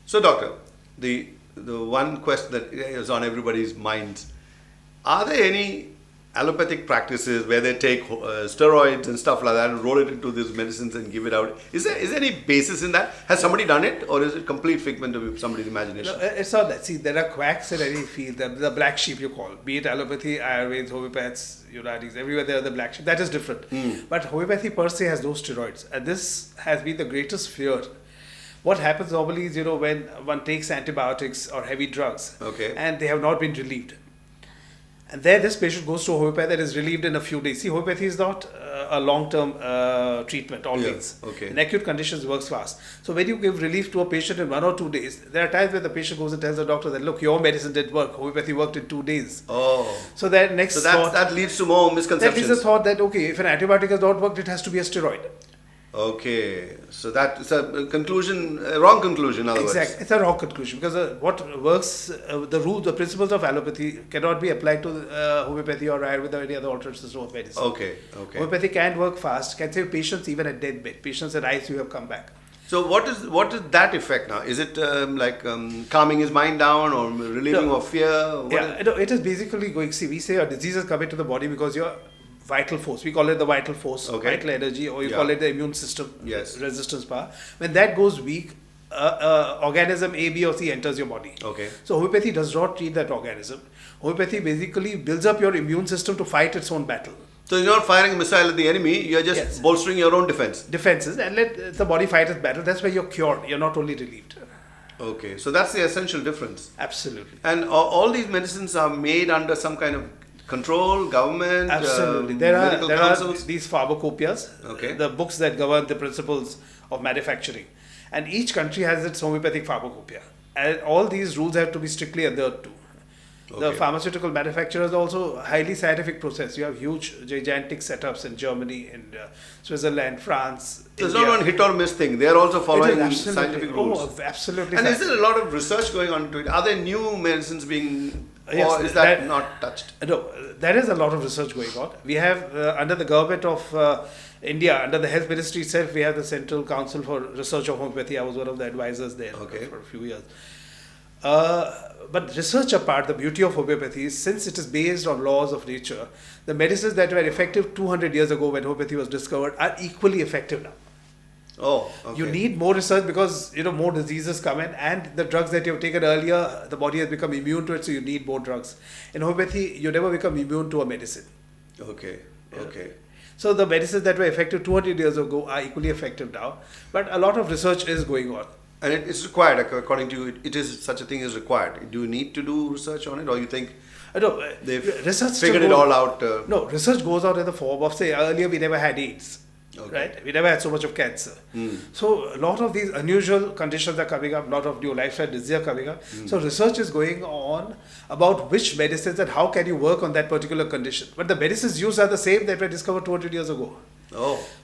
So, doctor, the one question that is on everybody's minds: are there any allopathic practices where they take steroids and stuff like that and roll it into these medicines and give it out? Is there any basis in that? Has somebody done it, or is it complete figment of somebody's imagination? No, it's not that. See, there are quacks in any field. The black sheep you call, be it allopathy, Ayurveda, homeopaths, Unanis, everywhere there are the black sheep. That is different. But homeopathy per se has no steroids, and this has been the greatest fear. What happens normally is, when one takes antibiotics or heavy drugs, and they have not been relieved. And there this patient goes to a homeopath that is relieved in a few days. See, homeopathy is not a long-term treatment always. Yeah, in acute conditions, it works fast. So when you give relief to a patient in 1 or 2 days, there are times where the patient goes and tells the doctor that, look, your medicine didn't work. Homeopathy worked in 2 days. Oh. So that next thought, that leads to more misconceptions. That leads to the thought that, okay, if an antibiotic has not worked, it has to be a steroid. Okay, so that's a conclusion, a wrong conclusion in other words. Exactly, it's a wrong conclusion because what works, the principles of allopathy cannot be applied to homeopathy or Ayurveda or any other alternate system of medicine. Okay. Homeopathy can work fast, can save patients even at deathbed. Patients at ICU have come back. So what is that effect now? Is it calming his mind down or relieving of fear? It is basically going, see, we say a disease is coming to the body because your vital force, we call it the vital force, vital energy, or you call it the immune system, resistance power. When that goes weak, organism A, B or C enters your body. So homeopathy does not treat that organism. Homeopathy basically builds up your immune system to fight its own battle. So you're not firing a missile at the enemy, you're just bolstering your own defenses and let the body fight its battle. That's why you're cured, you're not only relieved. Okay, so that's the essential difference. Absolutely. And all these medicines are made under some kind of control, government, absolutely. There are these pharmacopoeias, the books that govern the principles of manufacturing, and each country has its homeopathic pharmacopoeia, and all these rules have to be strictly adhered to. The pharmaceutical manufacturers also highly scientific process. You have huge, gigantic setups in Germany, in Switzerland, France. It's not one hit or miss thing. They are also following scientific rules. Oh, absolutely. And is there a lot of research going on into it? Are there new medicines being... or is that not touched? No, there is a lot of research going on. We have, under the government of India, under the health ministry itself, we have the Central Council for Research of Homeopathy. I was one of the advisors there for a few years. But research apart, the beauty of homeopathy is, since it is based on laws of nature, the medicines that were effective 200 years ago when homeopathy was discovered are equally effective now. You need more research because more diseases come in, and the drugs that you have taken earlier, the body has become immune to it, so you need more drugs. In homeopathy, you never become immune to a medicine. So the medicines that were effective 200 years ago are equally effective now, but a lot of research is going on. And it's required, according to you, it is such a thing is required. Do you need to do research on it, or you think they've figured it all out? No, research goes out in the form of, say, earlier we never had AIDS. Right? We never had so much of cancer. So a lot of these unusual conditions are coming up, a lot of new lifestyle diseases are coming up. So research is going on about which medicines and how can you work on that particular condition. But the medicines used are the same that were discovered 200 years ago.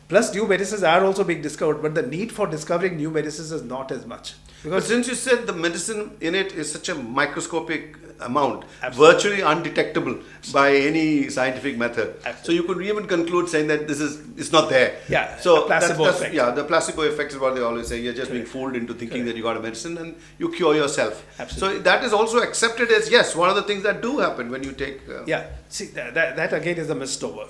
Plus new medicines are also being discovered, but the need for discovering new medicines is not as much. Because since you said the medicine in it is such a microscopic amount, virtually undetectable by any scientific method. So you could even conclude saying that it's not there. So placebo effect. The placebo effect is what they always say. You're just being fooled into thinking that you got a medicine and you cure yourself. So that is also accepted as, yes, one of the things that do happen when you take... See, that again is a misnomer.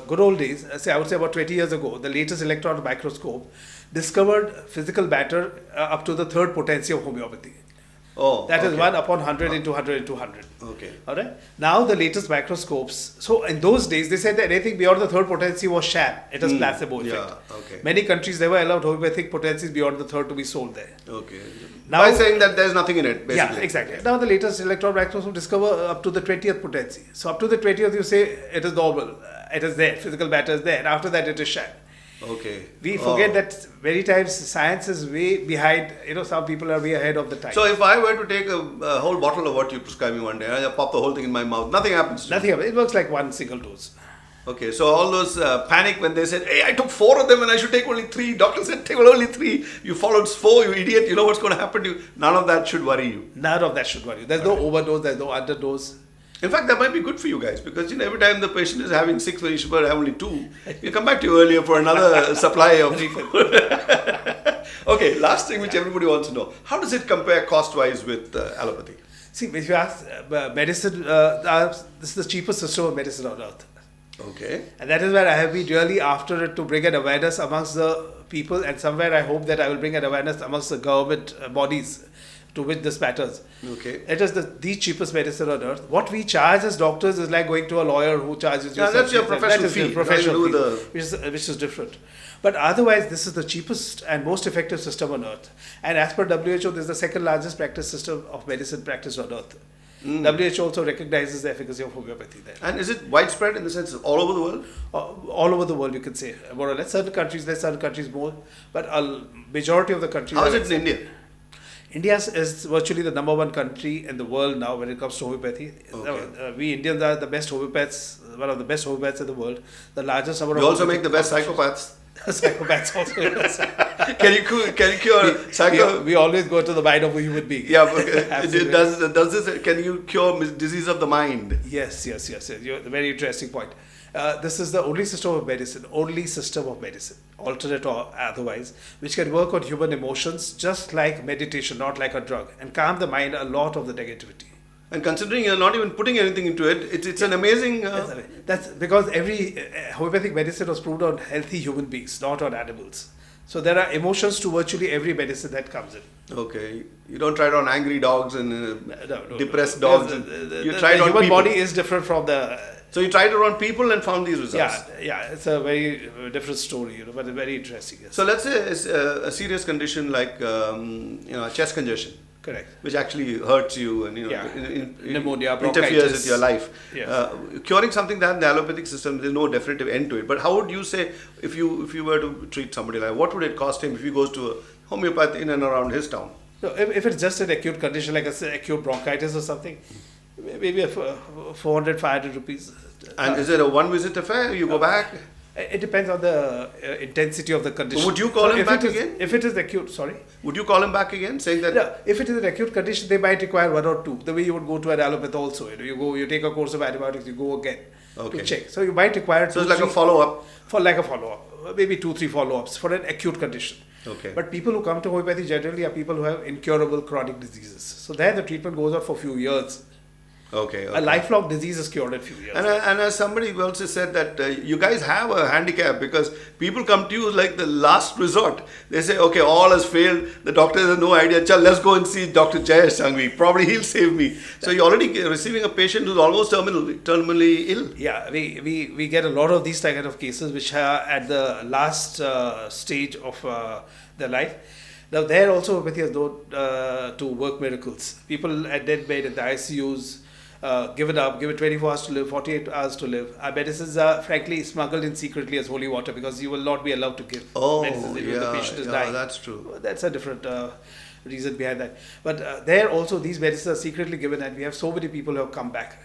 Good old days, I would say about 20 years ago, the latest electron microscope discovered physical matter up to the third potency of homeopathy. That is 1 upon 100 into 100 into 100. Alright. Now the latest microscopes, so in those days they said that anything beyond the third potency was sham. It was placebo effect. Many countries never allowed homeopathic potencies beyond the third to be sold there. Now, by saying that there is nothing in it, basically. Yeah, exactly. Now the latest electron microscope discover up to the 20th potency. So up to the 20th you say it is normal. It is there. Physical matter is there. And after that it is sham. We forget that many times science is way behind, some people are way ahead of the time. So if I were to take a whole bottle of what you prescribe me one day, and I pop the whole thing in my mouth, nothing happens to me. Nothing happens. It works like one single dose. So all those panic when they said, hey, I took 4 of them and I should take only 3. Doctor said, take only 3. You followed 4, you idiot. You know what's going to happen to you. None of that should worry you. None of that should worry you. There's no overdose, there's no underdose. In fact, that might be good for you guys because every time the patient is having 6 when you should have only 2, you come back to you earlier for another supply of Okay, last thing which everybody wants to know. How does it compare cost-wise with allopathy? See, if you ask medicine, this is the cheapest system of medicine on earth. Okay. And that is where I have been really after it to bring an awareness amongst the people, and somewhere I hope that I will bring an awareness amongst the government bodies to which this matters. Okay. It is the cheapest medicine on earth. What we charge as doctors is like going to a lawyer who charges you. Yeah, that's your professional fee. Which is different. But otherwise, this is the cheapest and most effective system on earth. And as per WHO, this is the second largest practice system of medicine practiced on earth. WHO also recognizes the efficacy of homeopathy there. And is it widespread in the sense of all over the world? All over the world, you can say, more or less. Certain countries less, certain countries more. But a majority of the countries. How is it in India? India is virtually the number one country in the world now when it comes to homeopathy. Okay. We Indians are the best homeopaths, one of the best homeopaths in the world. The largest number of. We also make the best psychopaths. Psychopaths also. Yes. Can you cure psycho? We always go to the mind of a human being. Yeah, but does this? Can you cure disease of the mind? Yes. You're a very interesting point. This is the only system of medicine, alternate or otherwise, which can work on human emotions just like meditation, not like a drug, and calm the mind a lot of the negativity. And considering you're not even putting anything into it, it's an amazing... That's because every homeopathic medicine was proved on healthy human beings, not on animals. So there are emotions to virtually every medicine that comes in. Okay. You don't try it on angry dogs and depressed dogs. You try it on human people. Body is different from the... So you tried it on people and found these results. Yeah. It's a very different story, but very interesting. Yes. So let's say it's a serious condition like chest congestion. Correct. Which actually hurts you and pneumonia, interferes with your life. Yes. Curing something that in the allopathic system, there's no definitive end to it. But how would you say if you were to treat somebody like, what would it cost him if he goes to a homeopath in and around his town? So if it's just an acute condition like acute bronchitis or something, maybe 400, 500 rupees. And is it a one visit affair? You go back? It depends on the intensity of the condition. So would you call him back again? If it is acute, sorry. Would you call him back again, saying that? No, if it is an acute condition, they might require one or two. The way you would go to an allopath also. You take a course of antibiotics, you go again to check. So you might require. So it's like a follow-up. Like a follow-up, maybe 2-3 follow-ups for an acute condition. Okay. But people who come to homeopathy generally are people who have incurable chronic diseases. So there the treatment goes on for a few years. Okay. A lifelong disease is cured in a few years. And as somebody also said that you guys have a handicap because people come to you like the last resort. They say, okay, all has failed. The doctor has no idea. Chal, let's go and see Dr. Jayesh Sanghvi. Probably he'll save me. So you're already receiving a patient who's almost terminally ill. Yeah, we get a lot of these kind of cases which are at the last stage of their life. Now there also homeopathy has known to work miracles. People at dead bed in the ICUs, given 24 hours to live, 48 hours to live. Our medicines are frankly smuggled in secretly as holy water because you will not be allowed to give medicines if the patient is dying. That's true. That's a different reason behind that. But there also these medicines are secretly given and we have so many people who have come back.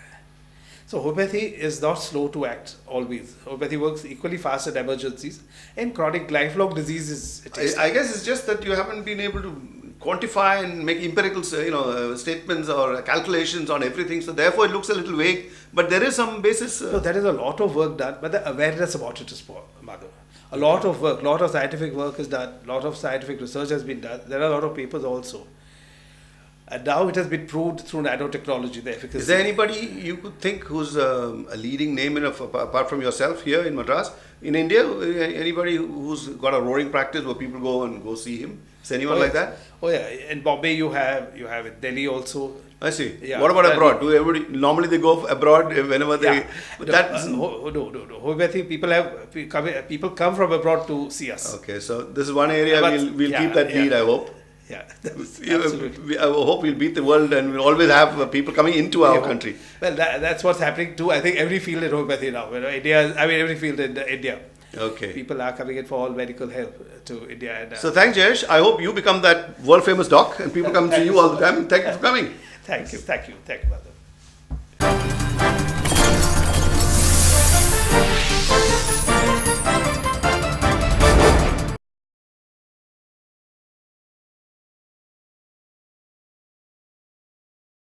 So homeopathy is not slow to act always. Homeopathy works equally fast in emergencies. In chronic lifelong diseases, I guess it's just that you haven't been able to quantify and make empirical statements or calculations on everything, so therefore it looks a little vague, but there is some basis. So there is a lot of work done, but the awareness about it is poor, Madhav. A lot of work, lot of scientific work is done, lot of scientific research has been done. There are a lot of papers also. And now it has been proved through nanotechnology, the efficacy. Is there anybody you could think who's a leading name apart from yourself here in Madras? In India, anybody who's got a roaring practice where people go see him? Is anyone like that? Oh yeah, in Bombay you have in Delhi also. I see. Yeah. What about abroad? Do everybody normally they go abroad whenever they? Yeah. No. Homeopathy people come from abroad to see us. Okay, so this is one area we'll keep that lead. I hope. Yeah, absolutely. I hope we'll beat the world and we'll always have people coming into our country. Well, that's what's happening too. I think every field in homeopathy now. Every field in India. Okay. People are coming in for all medical help to India. And, so thanks, Jayesh. I hope you become that world famous doc and people come to you all the time. Thank you for coming. Thank you, Madhav.